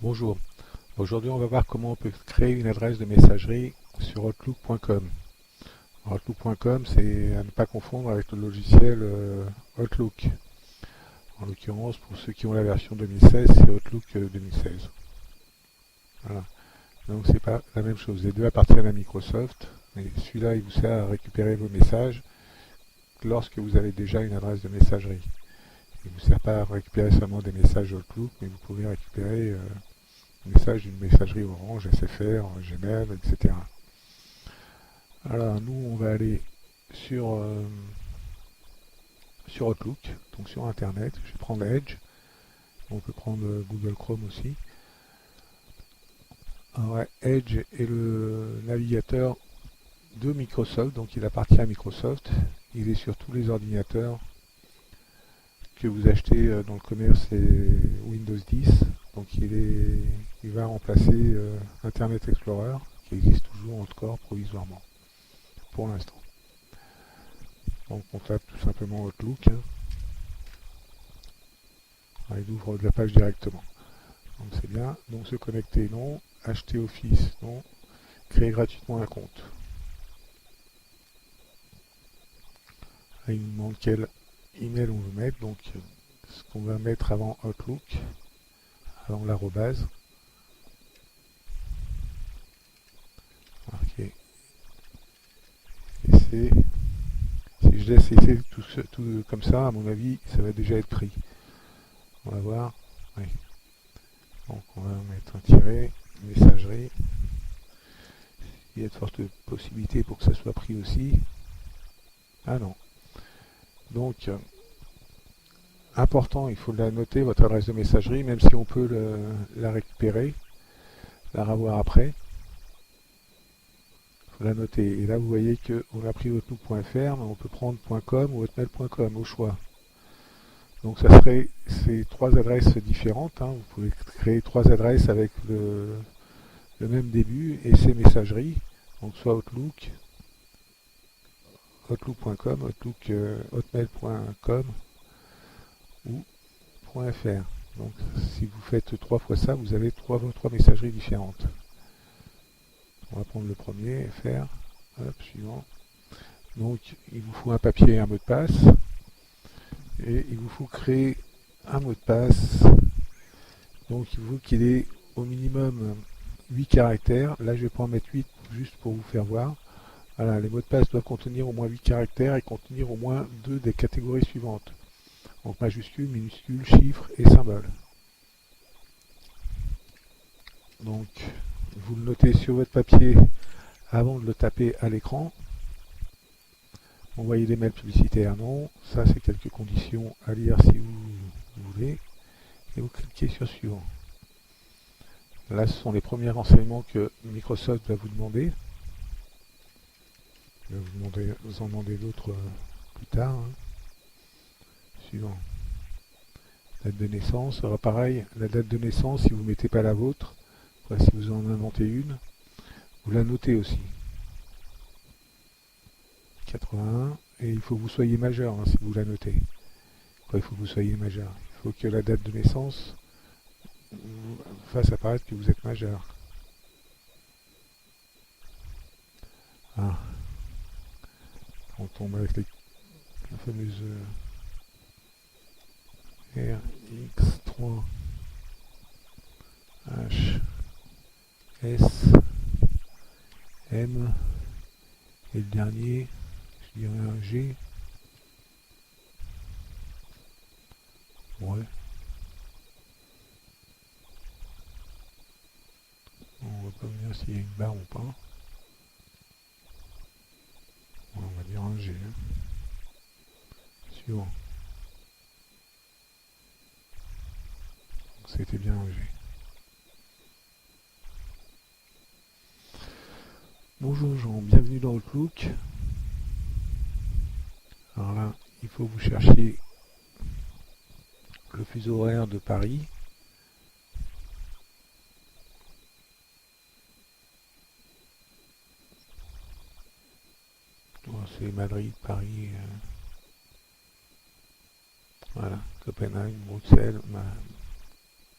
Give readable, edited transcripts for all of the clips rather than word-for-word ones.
Bonjour, aujourd'hui on va voir comment on peut créer une adresse de messagerie sur Outlook.com. Outlook.com, c'est à ne pas confondre avec le logiciel Outlook. En l'occurrence, pour ceux qui ont la version 2016, c'est Outlook 2016. Voilà. Donc c'est pas la même chose. Les deux appartiennent à Microsoft, mais celui-là il vous sert à récupérer vos messages lorsque vous avez déjà une adresse de messagerie. Il ne vous sert pas à récupérer seulement des messages Outlook, mais vous pouvez récupérer des messages d'une messagerie Orange, SFR, Gmail, etc. Alors nous on va aller sur Outlook, donc sur Internet. Je vais prendre Edge. On peut prendre Google Chrome aussi. Alors, Edge est le navigateur de Microsoft, donc il appartient à Microsoft. Il est sur tous les ordinateurs que vous achetez dans le commerce et Windows 10. Donc il va remplacer Internet Explorer, qui existe toujours encore provisoirement, pour l'instant. Donc on tape tout simplement Outlook, hein. Il ouvre la page directement. Donc c'est bien. Donc se connecter, non. Acheter Office, non. Créer gratuitement un compte. Là, il nous demande quel email on veut mettre. Donc ce qu'on va mettre avant Outlook, avant l'arrobase. Marquer essai. Si je laisse essayer tout comme ça, à mon avis, ça va déjà être pris. On va voir. Oui. Donc on va mettre un tiret, messagerie. Il y a de fortes possibilités pour que ça soit pris aussi. Ah non. Donc important, il faut la noter, votre adresse de messagerie, même si on peut la récupérer, la revoir après. Il faut la noter. Et là, vous voyez qu'on a pris outlook.fr, mais on peut prendre .com ou hotmail.com au choix. Donc ça serait ces trois adresses différentes, hein. Vous pouvez créer trois adresses avec le même début et ces messageries. Donc soit Outlook, Outlook.com, Outlook, hotmail.com ou .fr. Donc si vous faites trois fois ça, vous avez trois messageries différentes. On va prendre le premier, FR. Hop, suivant. Donc il vous faut un papier et un mot de passe. Et il vous faut créer un mot de passe. Donc il faut qu'il ait au minimum 8 caractères. Là je vais pas en mettre 8 juste pour vous faire voir. Voilà, les mots de passe doivent contenir au moins 8 caractères et contenir au moins deux des catégories suivantes. Donc majuscules, minuscules, chiffres et symboles. Donc vous le notez sur votre papier avant de le taper à l'écran. Envoyer des mails publicitaires, non. Ça, c'est quelques conditions à lire si vous voulez. Et vous cliquez sur suivant. Là, ce sont les premiers renseignements que Microsoft va vous demander. Il va vous en demander d'autres plus tard, hein. Suivant. Date de naissance. Alors pareil, la date de naissance, si vous ne mettez pas la vôtre, si vous en inventez une, vous la notez aussi. 81. Et il faut que vous soyez majeur, hein, si vous la notez. Il faut que vous soyez majeur. Il faut que la date de naissance fasse apparaître que vous êtes majeur. Ah, on tombe avec la fameuse RX3 H S M et le dernier, je dirais un G. Ouais. On va pas me dire s'il y a une barre ou pas. Ouais, on va dire un G, hein. Suivant. C'était bien un G. Bonjour Jean, bienvenue dans Outlook. Alors là, il faut que vous cherchiez le fuseau horaire de Paris. C'est Madrid, Paris, voilà, Copenhague, Bruxelles,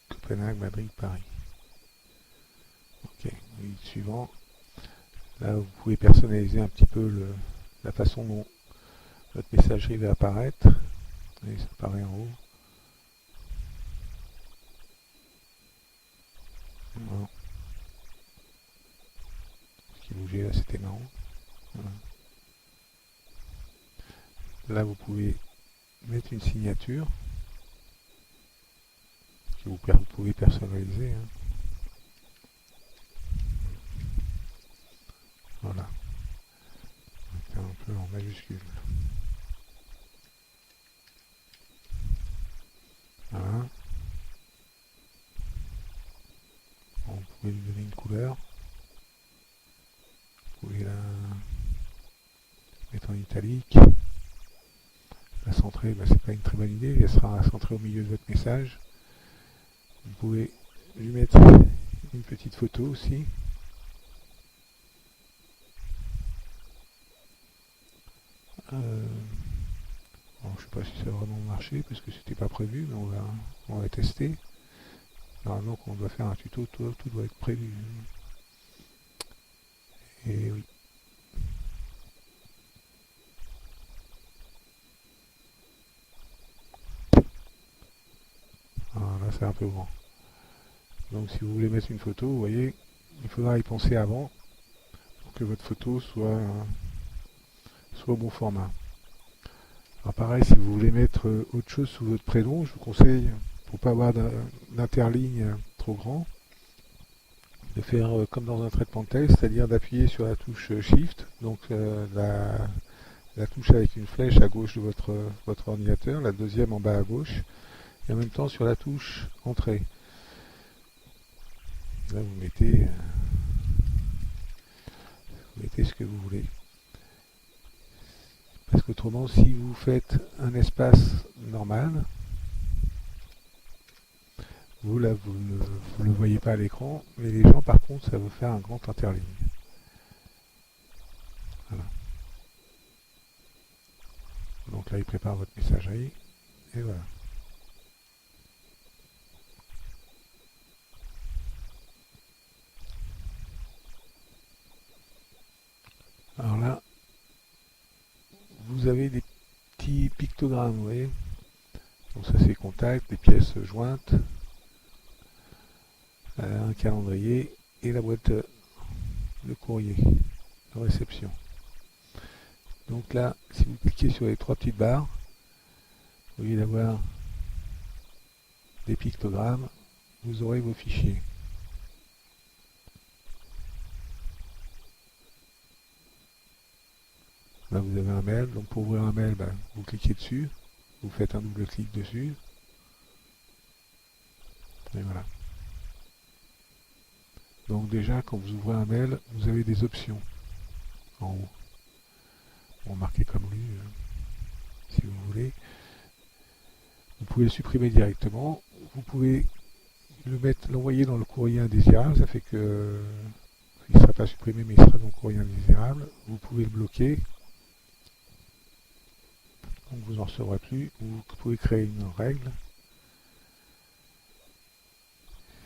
Copenhague, Madrid, Paris. Ok, guide suivant. Là, vous pouvez personnaliser un petit peu la façon dont votre messagerie va apparaître. Et ça apparaît en haut. Voilà. Ce qui bougeait là, c'était marrant. Voilà. Là, vous pouvez mettre une signature que vous pouvez personnaliser. Hein. Voilà. C'est un peu en majuscule. Voilà. Bon, vous pouvez lui donner une couleur. Vous pouvez la mettre en italique. La centrer, ben, c'est pas une très bonne idée. Elle sera centrée au milieu de votre message. Vous pouvez lui mettre une petite photo aussi. Bon, je sais pas si ça va vraiment marcher parce que c'était pas prévu, mais on va tester. Normalement, quand on doit faire un tuto, tout doit être prévu. Et oui. Alors là, c'est un peu grand. Donc, si vous voulez mettre une photo, vous voyez, il faudra y penser avant pour que votre photo soit au bon format. Alors, pareil, si vous voulez mettre autre chose sous votre prénom, je vous conseille, pour pas avoir d'interligne trop grand, de faire comme dans un traitement de texte, c'est-à-dire d'appuyer sur la touche Shift, donc la touche avec une flèche à gauche de votre ordinateur, la deuxième en bas à gauche, et en même temps sur la touche Entrée. Là, vous mettez ce que vous voulez. Parce qu'autrement, si vous faites un espace normal, vous là, vous ne le voyez pas à l'écran, mais les gens, par contre, ça va faire un grand interligne. Voilà. Donc là, il prépare votre messagerie, et voilà. Alors là, vous avez des petits pictogrammes, vous voyez. Donc ça, c'est contact, des pièces jointes, un calendrier et la boîte de courrier de réception. Donc là, si vous cliquez sur les trois petites barres, au lieu d'avoir des pictogrammes, vous aurez vos fichiers. Là, vous avez un mail. Donc pour ouvrir un mail, ben, vous cliquez dessus, vous faites un double clic dessus, et voilà. Donc déjà, quand vous ouvrez un mail, vous avez des options en haut. Bon, marqué comme lu, si vous voulez. Vous pouvez le supprimer directement. Vous pouvez l'envoyer dans le courrier indésirable. Ça fait que il ne sera pas supprimé, mais il sera dans le courrier indésirable. Vous pouvez le bloquer. Donc vous n'en recevrez plus. Vous pouvez créer une règle.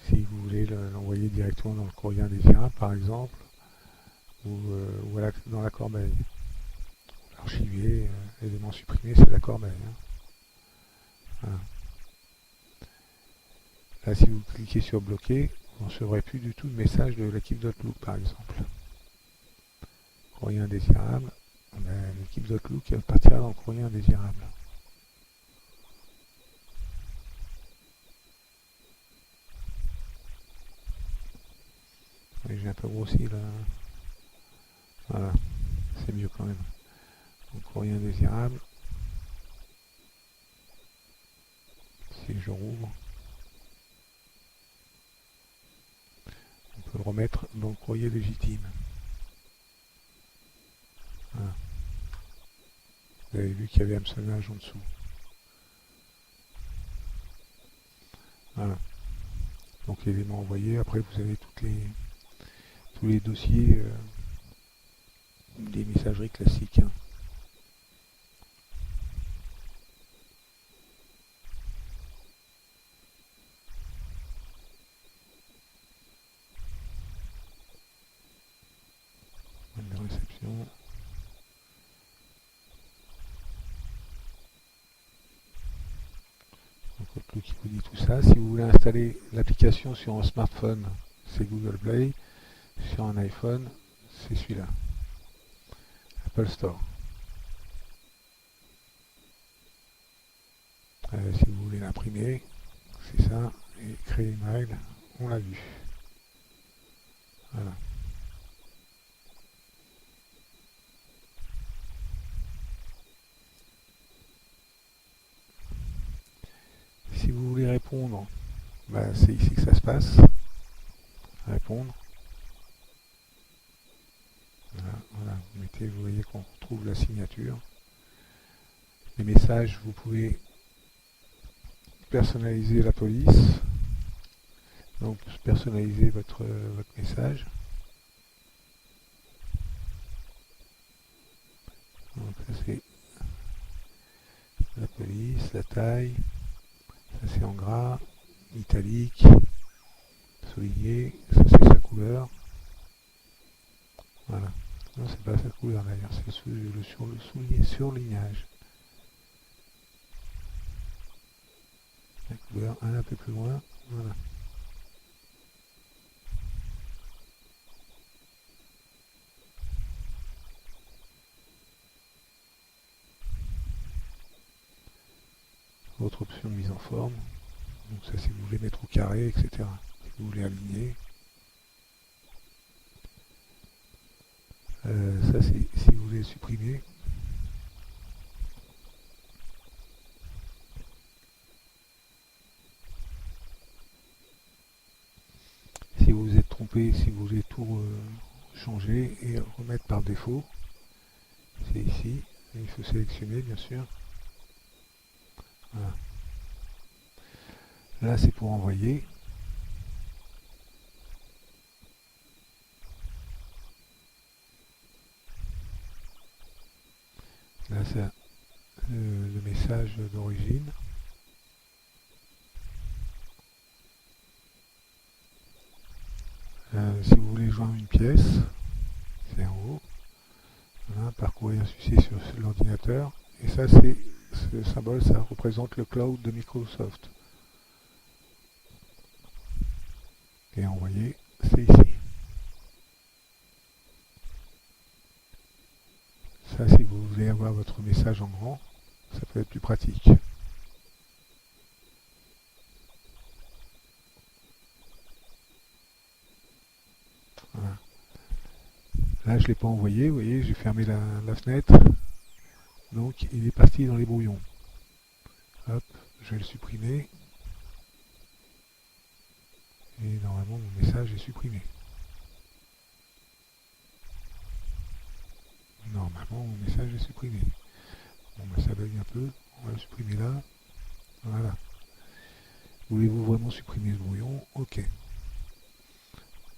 Si vous voulez l'envoyer directement dans le courrier indésirable, par exemple, ou dans la corbeille. Archiver, éléments supprimés, c'est la corbeille. Hein. Voilà. Là, si vous cliquez sur bloquer, vous ne recevrez plus du tout de message de l'équipe d'Outlook, par exemple. Courrier indésirable, l'équipe d'Outlook partira dans le courrier indésirable. J'ai un peu grossi là. Voilà, c'est mieux quand même. Donc, courrier indésirable. Si je rouvre, on peut le remettre dans le courrier légitime. Voilà. Vous avez vu qu'il y avait hameçonnage en dessous. Voilà. Donc l'élément envoyé, après vous avez tous les dossiers des messageries classiques. Hein. qui vous dit tout ça. Si vous voulez installer l'application sur un smartphone, c'est Google Play. Sur un iPhone, c'est celui-là, Apple Store. Si vous voulez l'imprimer, c'est ça, et créer une règle, on l'a vu. Voilà. Si vous voulez répondre, c'est ici que ça se passe. Répondre. Voilà, vous mettez, vous voyez qu'on retrouve la signature. Les messages, vous pouvez personnaliser la police. Donc personnaliser votre message. Donc ça c'est la police, la taille, ça c'est en gras, italique, souligné, ça c'est sa couleur. Voilà. Non, c'est pas sa couleur d'ailleurs, c'est le surlignage. La couleur un peu plus loin, voilà. Autre option mise en forme, donc ça si vous voulez mettre au carré, etc. Si vous voulez aligner. Ça c'est si vous voulez supprimer. Si vous vous êtes trompé, si vous voulez tout changer et remettre par défaut, c'est ici. Il faut sélectionner bien sûr. Voilà. Là c'est pour envoyer. Là c'est le message d'origine. Si vous voulez joindre une pièce, c'est en haut. Voilà, parcourir un succès sur l'ordinateur. Et ça c'est ce symbole, ça représente le cloud de Microsoft. Et envoyer, c'est ici. Ça, si vous voulez avoir votre message en grand, ça peut être plus pratique. Voilà. Là, je ne l'ai pas envoyé, vous voyez, j'ai fermé la fenêtre. Donc, il est parti dans les brouillons. Hop, je vais le supprimer. Et normalement, mon message est supprimé. Normalement, mon message est supprimé. Bon, ça bug un peu. On va le supprimer là. Voilà. Voulez-vous vraiment supprimer ce brouillon? Ok.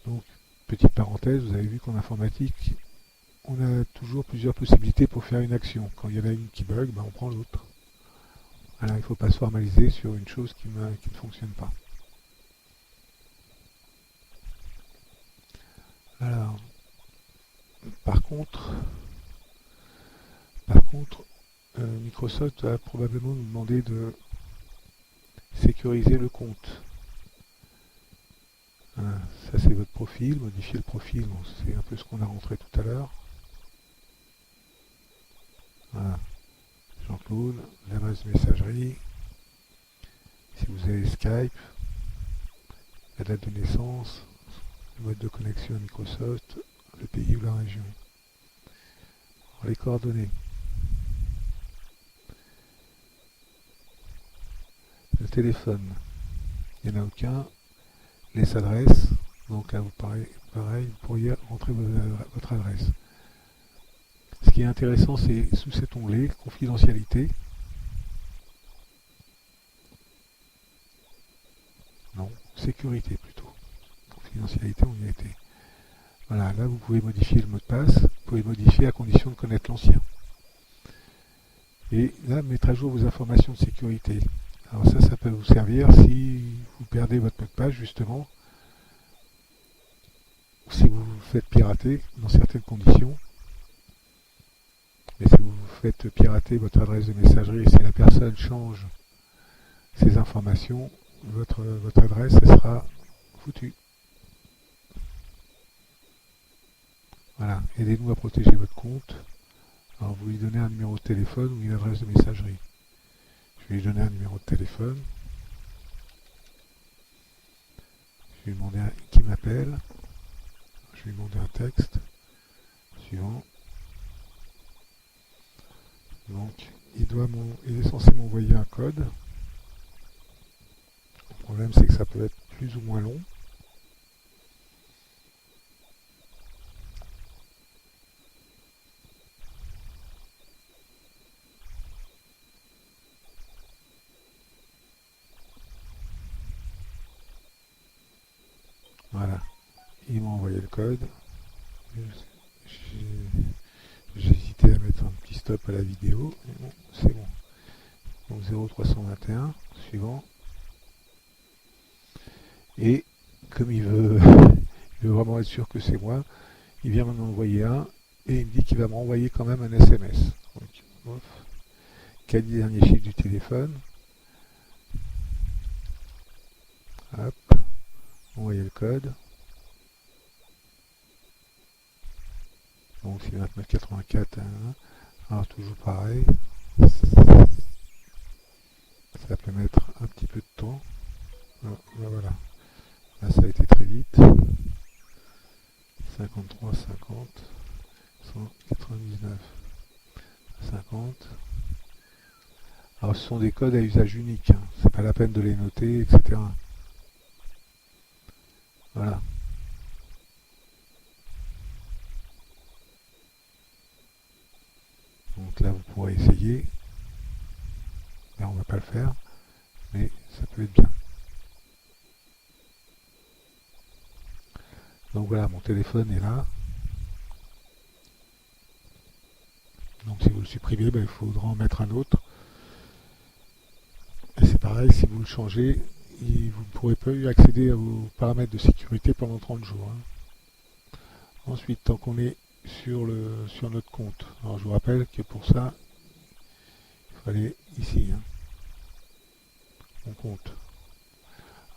Donc, petite parenthèse, vous avez vu qu'en informatique, on a toujours plusieurs possibilités pour faire une action. Quand il y en a une qui bug, on prend l'autre. Alors, il ne faut pas se formaliser sur une chose qui ne fonctionne pas. Alors, par contre, Microsoft va probablement nous demander de sécuriser le compte. Voilà, ça c'est votre profil, modifier le profil, bon, c'est un peu ce qu'on a rentré tout à l'heure. Voilà, Jean-Claude, l'adresse de messagerie, si vous avez Skype, la date de naissance, le mode de connexion à Microsoft, le pays ou la région. Alors, les coordonnées. Le téléphone, il n'y en a aucun. Les adresses, donc là, pareil, vous pourriez rentrer votre adresse. Ce qui est intéressant, c'est sous cet onglet, confidentialité. Non, sécurité plutôt. Confidentialité, on y a été. Voilà, là vous pouvez modifier le mot de passe, vous pouvez modifier à condition de connaître l'ancien. Et là, mettre à jour vos informations de sécurité. Alors ça peut vous servir si vous perdez votre mot de passe justement, ou si vous vous faites pirater dans certaines conditions. Mais si vous faites pirater votre adresse de messagerie et si la personne change ces informations, votre adresse, elle sera foutue. Voilà, aidez-nous à protéger votre compte. Alors vous lui donnez un numéro de téléphone ou une adresse de messagerie. Je vais lui donner un numéro de téléphone. Je vais lui demander qui m'appelle. Je vais lui demander un texte. Suivant. Donc il est censé m'envoyer un code. Le problème c'est que ça peut être plus ou moins long. Voilà, il m'a envoyé le code. J'ai hésité à mettre un petit stop à la vidéo, mais bon, c'est bon. Donc 0321, suivant. Et comme il veut, il veut vraiment être sûr que c'est moi, il vient m'en envoyer un et il me dit qu'il va me renvoyer quand même un SMS. Donc, 4 derniers chiffres du téléphone. Hop, envoyer le code. Donc c'est 2984. Alors toujours pareil. Ça peut mettre un petit peu de temps. Alors, voilà. Là ça a été très vite. 53, 50, 199, 50. Alors ce sont des codes à usage unique. C'est pas la peine de les noter, etc. Voilà. Donc là vous pourrez essayer. Là on va pas le faire, mais ça peut être bien. Donc voilà, mon téléphone est là. Donc si vous le supprimez, il faudra en mettre un autre. Et c'est pareil, si vous le changez, vous ne pourrez pas accéder à vos paramètres de sécurité pendant 30 jours. Ensuite, tant qu'on est sur notre compte, alors je vous rappelle que pour ça, il faut aller ici, mon compte.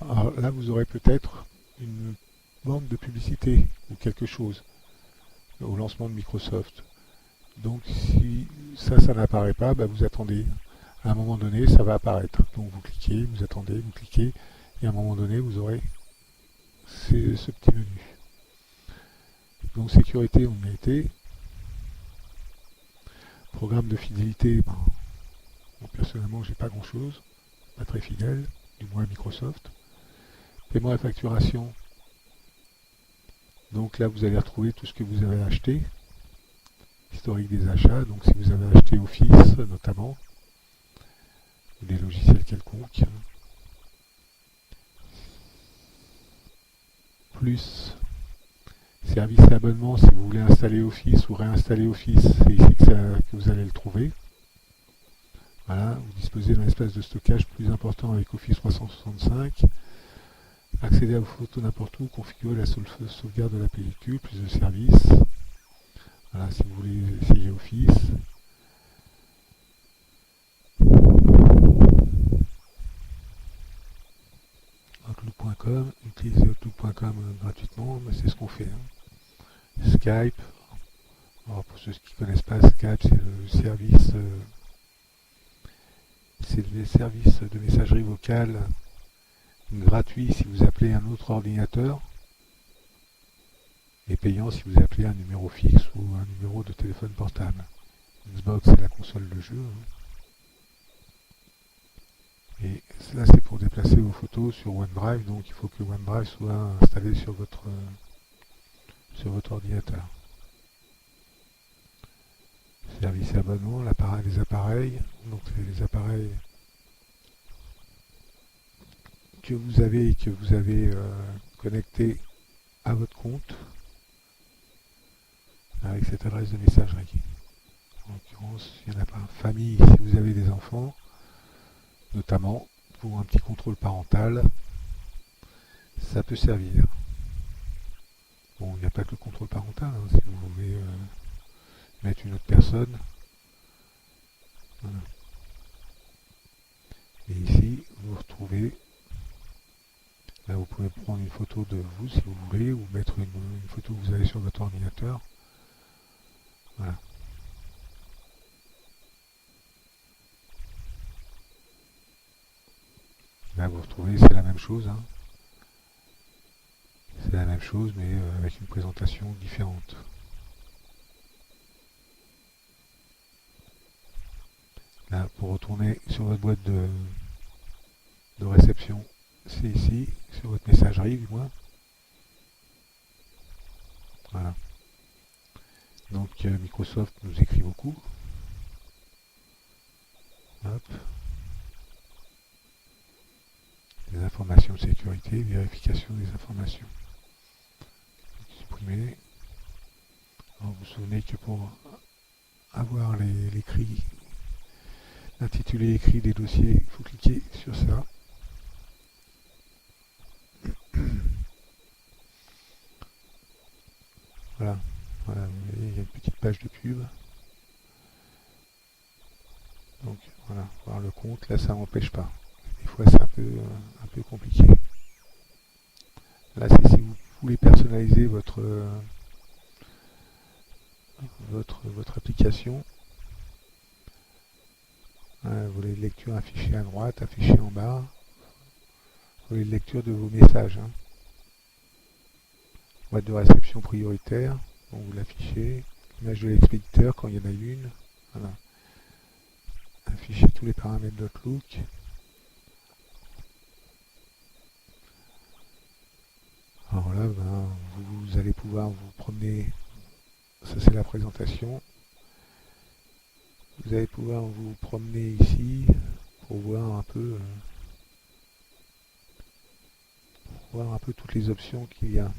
Alors là, vous aurez peut-être une bande de publicité ou quelque chose au lancement de Microsoft. Donc si ça n'apparaît pas, vous attendez. À un moment donné, ça va apparaître. Donc vous cliquez, vous attendez, vous cliquez, et à un moment donné, vous aurez ce petit menu. Donc sécurité, on y a été. Programme de fidélité, personnellement, j'ai pas grand-chose, pas très fidèle, du moins à Microsoft. Paiement et facturation. Donc là, vous allez retrouver tout ce que vous avez acheté. Historique des achats, donc si vous avez acheté Office notamment, ou des logiciels quelconques. Plus service et abonnement, si vous voulez installer Office ou réinstaller Office, c'est ici que vous allez le trouver. Voilà, vous disposez d'un espace de stockage plus important avec Office 365. Accéder à vos photos n'importe où, configurer la sauvegarde de la pellicule, plus de services. Voilà, si vous voulez essayer Office. Outlook.com, utiliser Outlook.com gratuitement, c'est ce qu'on fait. Skype, alors pour ceux qui ne connaissent pas, Skype c'est le service de messagerie vocale gratuit si vous appelez un autre ordinateur et payant si vous appelez un numéro fixe ou un numéro de téléphone portable. Xbox, c'est la console de jeu. Et là, c'est pour déplacer vos photos sur OneDrive, donc il faut que OneDrive soit installé sur votre ordinateur. Service et abonnement, les appareils, donc c'est les appareils que vous avez connectés à votre compte avec cette adresse de messagerie. En l'occurrence, il n'y en a pas. Famille, si vous avez des enfants, notamment pour un petit contrôle parental, ça peut servir. Bon, il n'y a pas que le contrôle parental, si vous voulez mettre une autre personne. Voilà. Et ici, vous retrouver. Là, vous pouvez prendre une photo de vous si vous voulez, ou mettre une photo que vous avez sur votre ordinateur. Voilà. Là, vous retrouvez, c'est la même chose, hein. C'est la même chose, mais avec une présentation différente. Là, pour retourner sur votre boîte de réception, c'est ici, sur votre messagerie du moins. Voilà. Donc Microsoft nous écrit beaucoup. Hop. Les informations de sécurité, vérification des informations. Supprimer. Alors, vous vous souvenez que pour avoir l'écrit, l'intitulé écrit des dossiers, il faut cliquer sur ça. Voilà, voilà, vous voyez, il y a une petite page de pub. Donc voilà, voir le compte, là ça n'empêche pas. Des fois c'est un peu compliqué. Là c'est si vous voulez personnaliser votre application. Vous voulez une lecture affichée à droite, affichée en bas. Vous voulez une lecture de vos messages. Hein. Boîte de réception prioritaire, donc vous l'affichez. Image de l'expéditeur quand il y en a une. Voilà. Afficher tous les paramètres d'Outlook. Alors là, vous allez pouvoir vous promener. Ça c'est la présentation. Vous allez pouvoir vous promener ici pour voir un peu toutes les options qu'il y a.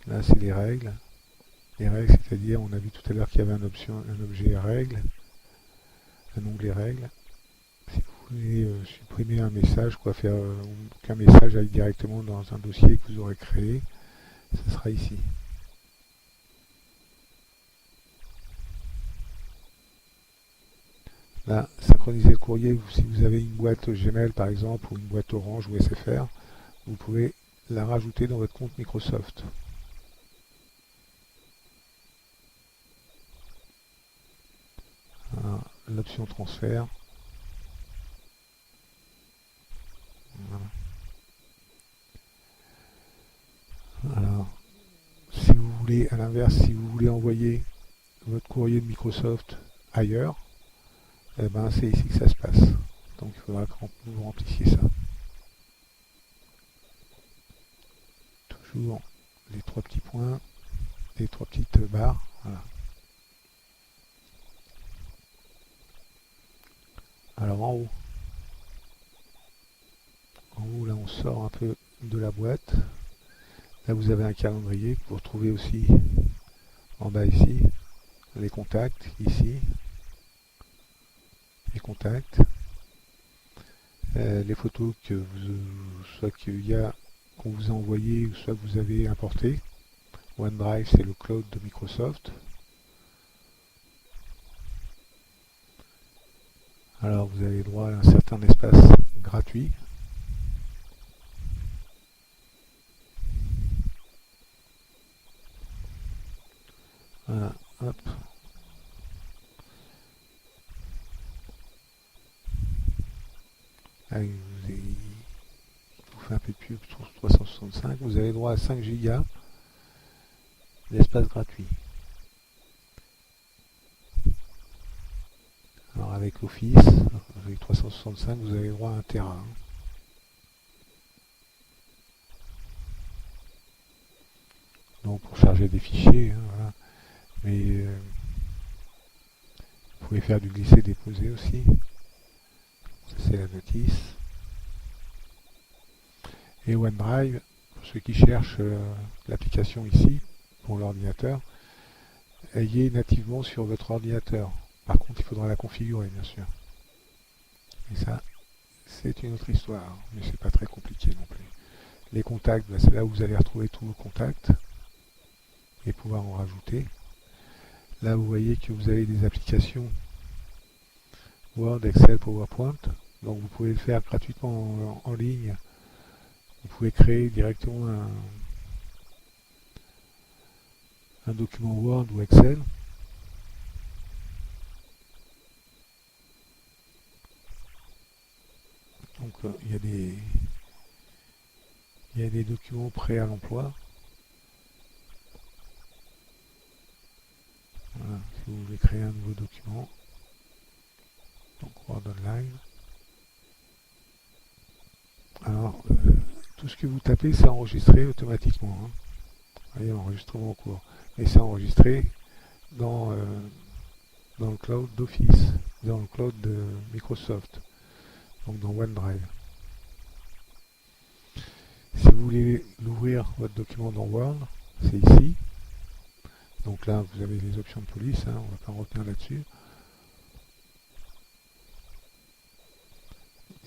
Là c'est les règles. Les règles, c'est-à-dire, on a vu tout à l'heure qu'il y avait un objet règles, un onglet règles. Si vous voulez supprimer un message, faire qu'un message aille directement dans un dossier que vous aurez créé, ce sera ici. Là, synchroniser le courrier, si vous avez une boîte Gmail par exemple, ou une boîte Orange ou SFR, vous pouvez la rajouter dans votre compte Microsoft. L'option transfert. Voilà. Alors, si vous voulez, à l'inverse, si vous voulez envoyer votre courrier de Microsoft ailleurs, eh ben, c'est ici que ça se passe. Donc il faudra que vous remplissiez ça. Toujours les trois petits points, les trois petites barres. Voilà. Alors en haut, là on sort un peu de la boîte. Là vous avez un calendrier que vous retrouvez aussi en bas ici. Les contacts ici. Les contacts. Les photos soit qu'on vous a envoyées, ou soit que vous avez importées. OneDrive, c'est le cloud de Microsoft. Alors vous avez droit à un certain espace gratuit. Voilà, hop. Là, il vous fait un peu de pub sur 365. Vous avez droit à 5 Go d'espace gratuit. Alors avec Office, avec 365, vous avez droit à 1 Tera. Donc pour charger des fichiers, hein, voilà. Mais vous pouvez faire du glisser-déposer aussi. Ça c'est la notice. Et OneDrive, pour ceux qui cherchent l'application ici, pour l'ordinateur, elle est nativement sur votre ordinateur. Par contre, il faudra la configurer, bien sûr. Et ça, c'est une autre histoire, mais c'est pas très compliqué non plus. Les contacts, c'est là où vous allez retrouver tous vos contacts et pouvoir en rajouter. Là, vous voyez que vous avez des applications Word, Excel, PowerPoint. Donc vous pouvez le faire gratuitement en ligne. Vous pouvez créer directement un document Word ou Excel. Donc il y a des documents prêts à l'emploi. Voilà, si vous voulez créer un nouveau document, donc Word Online. Alors, tout ce que vous tapez, c'est enregistré automatiquement. Hein. Vous voyez, enregistrement en cours. Et c'est enregistré dans, dans le cloud d'Office, dans le cloud de Microsoft, donc dans OneDrive. Si vous voulez l'ouvrir, votre document dans Word, c'est ici. Donc là, vous avez les options de police, hein, on ne va pas retenir là-dessus.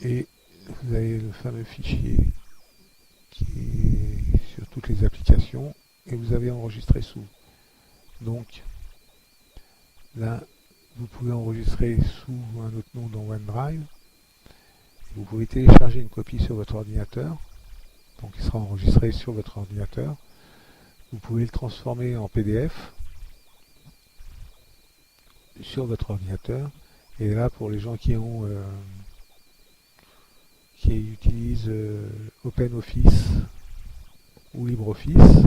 Et vous avez le fameux fichier qui est sur toutes les applications et vous avez enregistré sous. Donc là, vous pouvez enregistrer sous un autre nom dans OneDrive. Vous pouvez télécharger une copie sur votre ordinateur. Donc il sera enregistré sur votre ordinateur. Vous pouvez le transformer en PDF sur votre ordinateur. Et là, pour les gens qui utilisent OpenOffice ou LibreOffice,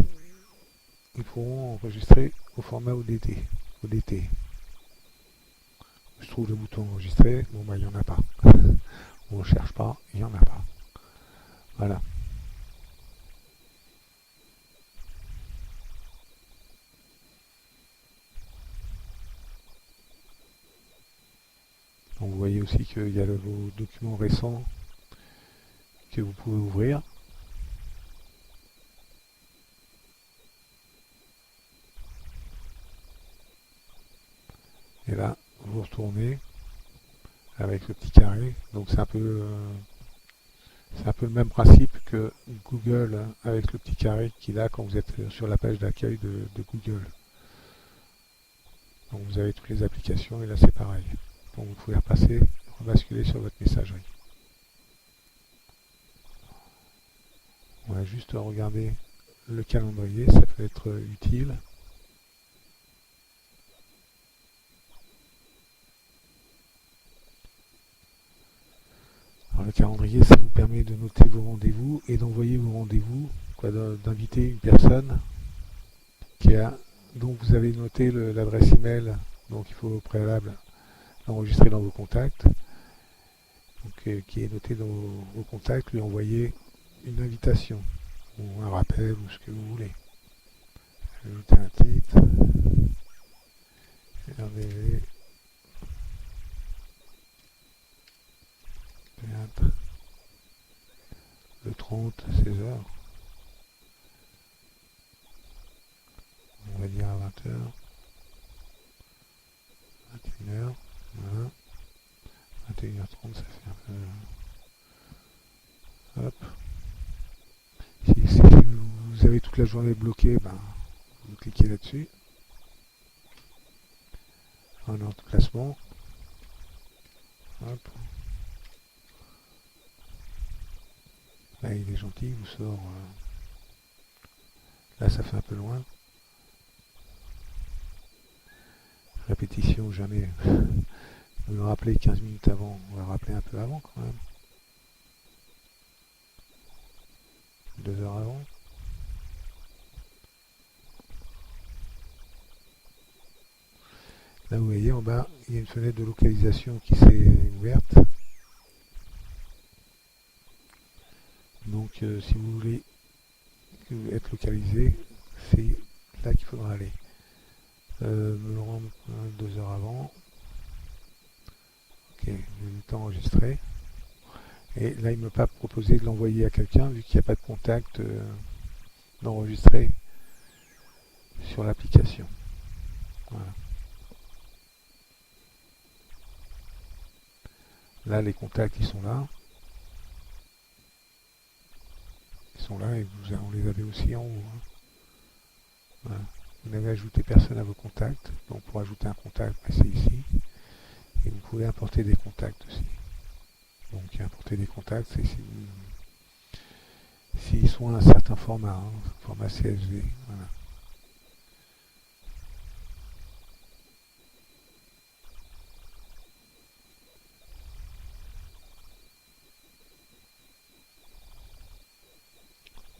ils pourront enregistrer au format ODT. Je trouve le bouton enregistrer, bon bah il n'y en a pas. On ne cherche pas, il n'y en a pas. Voilà. Donc vous voyez aussi qu'il y a vos documents récents que vous pouvez ouvrir. Et là, vous retournez avec le petit carré. Donc c'est un peu le même principe que Google avec le petit carré qu'il a quand vous êtes sur la page d'accueil de Google. Donc vous avez toutes les applications et là c'est pareil. Donc vous pouvez repasser, rebasculer sur votre messagerie. On va juste regarder le calendrier, ça peut être utile. Alors, le calendrier, ça vous permet de noter vos rendez-vous et d'envoyer vos rendez-vous, d'inviter une personne dont vous avez noté l'adresse email, donc il faut au préalable l'enregistrer dans vos contacts, donc, qui est noté dans vos contacts, lui envoyer une invitation ou un rappel ou ce que vous voulez. Ajouter un titre, RDV, théâtre, le 30, 16h. On va dire à 20h, 21h, voilà. 21h30, ça fait un peu... Hop. Si vous avez toute la journée bloquée, ben, vous cliquez là-dessus. En ordre de classement. Hop. Là, il est gentil, il vous sort... Là, ça fait un peu loin. Répétition, jamais. Vous le rappelez 15 minutes avant. On va le rappeler un peu avant quand même. 2 heures avant. Là, vous voyez en bas, il y a une fenêtre de localisation qui s'est ouverte. Donc, si vous voulez être localisé, c'est là qu'il faudra aller. Me le rendre 2 heures avant. Ok, j'ai le temps enregistré. Et là, il ne m'a pas proposé de l'envoyer à quelqu'un, vu qu'il n'y a pas de contact d'enregistrer sur l'application. Voilà. Là, les contacts, ils sont là. Ils sont là et on les avait aussi en haut. Hein. Voilà. Vous n'avez ajouté personne à vos contacts. Donc, pour ajouter un contact, c'est ici. Et vous pouvez importer des contacts aussi. Donc importer des contacts, c'est s'ils sont à un certain format, hein, format CSV. Voilà.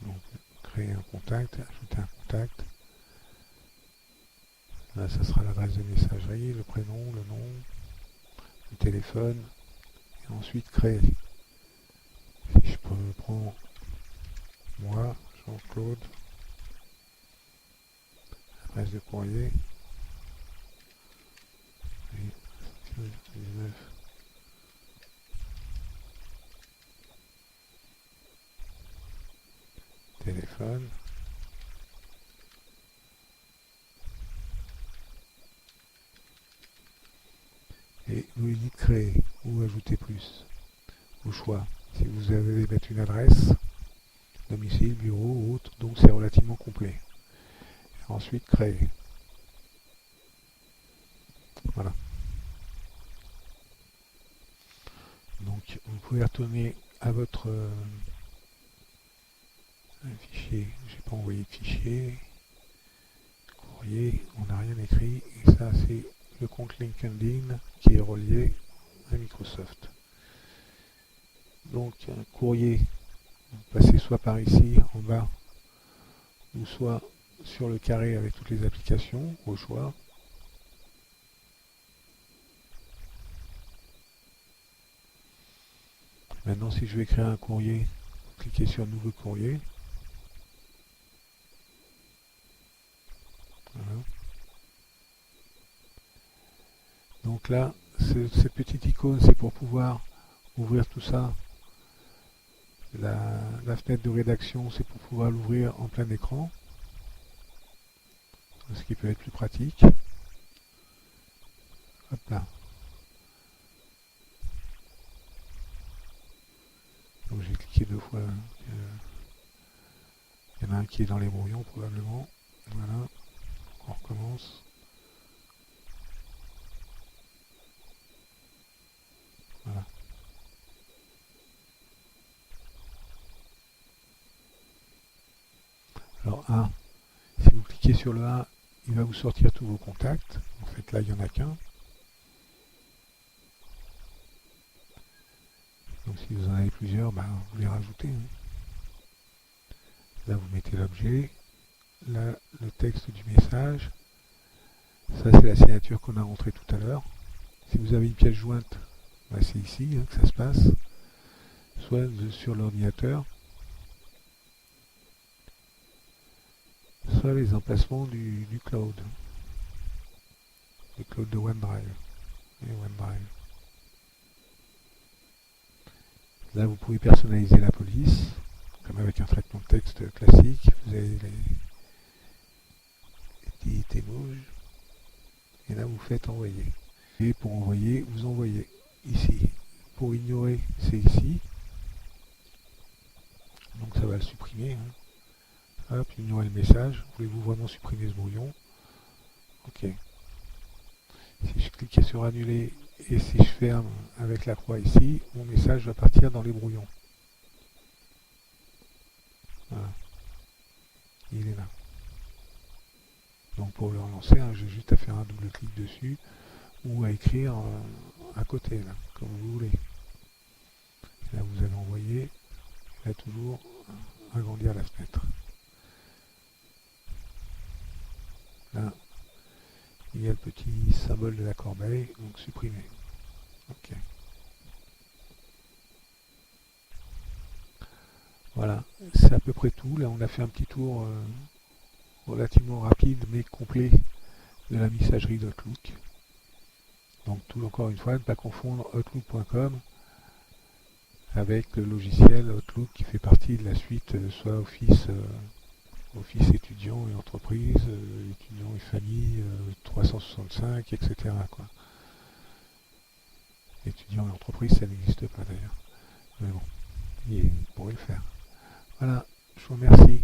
Donc créer un contact, ajouter un contact. Là, ça sera l'adresse de messagerie, le prénom, le nom, le téléphone, et ensuite créer. Si je prends moi, Jean-Claude, adresse de courrier, 19, téléphone, et vous lui dites créer ou ajouter plus, au choix. Si vous avez mettre une adresse, domicile, bureau ou autre, donc c'est relativement complet. Et ensuite créer. Voilà. Donc vous pouvez retourner à votre fichier. J'ai pas envoyé de fichier. Courrier, on n'a rien écrit. Et ça c'est le compte LinkedIn qui est relié à Microsoft. Donc un courrier, vous passez soit par ici en bas, ou soit sur le carré avec toutes les applications, au choix. Maintenant, si je vais créer un courrier, cliquez sur Nouveau courrier. Voilà. Donc là, cette petite icône, c'est pour pouvoir ouvrir tout ça. La fenêtre de rédaction, c'est pour pouvoir l'ouvrir en plein écran, ce qui peut être plus pratique. Hop là. Donc j'ai cliqué 2 fois. Il y en a un qui est dans les brouillons probablement. Voilà. On recommence. Voilà. Alors 1, si vous cliquez sur le 1, il va vous sortir tous vos contacts. En fait là il n'y en a qu'un. Donc si vous en avez plusieurs, bah, vous les rajoutez. Hein. Là vous mettez l'objet. Là le texte du message. Ça c'est la signature qu'on a rentrée tout à l'heure. Si vous avez une pièce jointe, bah, c'est ici hein, que ça se passe. Soit sur l'ordinateur, soit les emplacements du cloud. Le cloud de OneDrive. Et OneDrive. Là, vous pouvez personnaliser la police, comme avec un traitement de texte classique. Vous avez les petits emojis. Et là, vous faites envoyer. Et pour envoyer, vous envoyez ici. Pour ignorer, c'est ici. Donc ça va le supprimer. Hein. Hop, ignorer le message. Voulez-vous vraiment supprimer ce brouillon? Ok. Si je clique sur annuler et si je ferme avec la croix ici, mon message va partir dans les brouillons. Voilà. Il est là. Donc pour le relancer, hein, j'ai juste à faire un double clic dessus ou à écrire à côté, là, comme vous voulez. Et là vous allez envoyer, là toujours agrandir la fenêtre. Là, il y a le petit symbole de la corbeille, donc supprimer. Ok. Voilà, c'est à peu près tout. Là, on a fait un petit tour relativement rapide mais complet de la messagerie d'Outlook. Donc, tout encore une fois, ne pas confondre Outlook.com avec le logiciel Outlook qui fait partie de la suite soit Office étudiant et entreprise, étudiant et famille, 365, etc. Quoi. Étudiant et entreprise, ça n'existe pas d'ailleurs. Mais bon, il pourrait le faire. Voilà, je vous remercie.